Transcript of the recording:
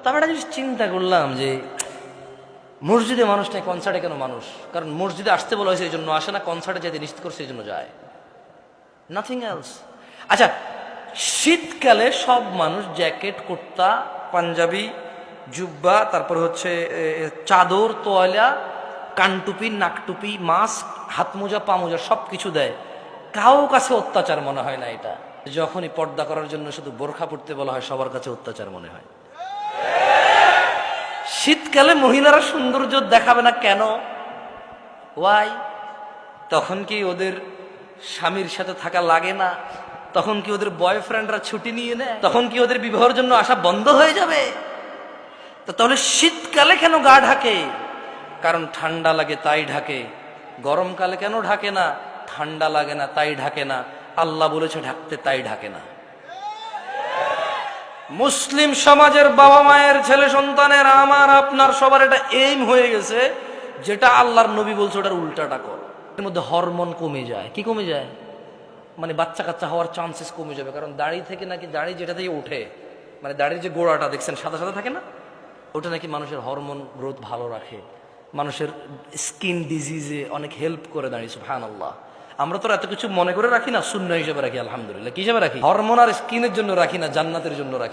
তবে একটা জিনিস চিন্তা করলাম যে মসজিদে মানুষ নেই, কনসার্টে কেন মানুষ? কারণ মসজিদে আসতে বলা হয়েছে এই জন্য আসে না, কনসার্টে যেতে নিশ্চিত করছে এই জন্য যায়, নাথিং এলস। আচ্ছা, শীতকালে সব মানুষ জ্যাকেট, কুর্তা, পাঞ্জাবি, জুব্বা, তারপর হচ্ছে চাদর, তোয়ালা, কানটুপি, নাকটুপি, মাস্ক, হাত মোজা, পা মোজা সব কিছু দেয়। কাউ কাছে অত্যাচার মনে হয় না এটা। যখনই পর্দা করার জন্য শুধু বোরখা পড়তে বলা হয়, সবার কাছে অত্যাচার মনে হয়। শীতকালে মহিলারা সৌন্দর্য দেখাবে না কেন? ওয়াই? তখন কি ওদের স্বামীর সাথে থাকা লাগে না? তখন কি ওদের বয়ফ্রেন্ডরা ছুটি নিয়ে নেয়? তখন কি ওদের বিবাহের জন্য আসা বন্ধ হয়ে যাবে? তাহলে শীতকালে কেন গা ঢাকে? কারণ ঠান্ডা লাগে তাই ঢাকে। গরমকালে কেন ঢাকে না? ঠান্ডা লাগে না তাই ঢাকে না, আল্লাহ বলেছে ঢাকতে তাই ঢাকে না। মুসলিম সমাজের বাবা মায়ের, ছেলে সন্তানের, আমার আপনার সবার এটা এইম হয়ে গেছে, যেটা আল্লাহর নবী বলছে ওটার উল্টাটা কর। এর মধ্যে হরমোন কমে যায়। কি কমে যায়? মানে বাচ্চা কাচ্চা হওয়ার চান্সেস কমে যাবে। কারণ দাড়ি থেকে নাকি, দাড়ি যেটা থেকে ওঠে, মানে দাড়ির যে গোড়াটা দেখছেন সাদা সাদা থাকে না, ওটা নাকি মানুষের হরমোন গ্রোথ ভালো রাখে, মানুষের স্কিন ডিজিজে অনেক হেল্প করে দাঁড়িয়ে। সুবহানাল্লাহ। আমরা তো এত কিছু মনে করে রাখি না, শূন্য হিসেবে রাখি। আলহামদুলিল্লাহ। কি হিসেবে রাখি? হরমোন আর স্কিনের জন্য রাখি না, জান্নাতের জন্য রাখি।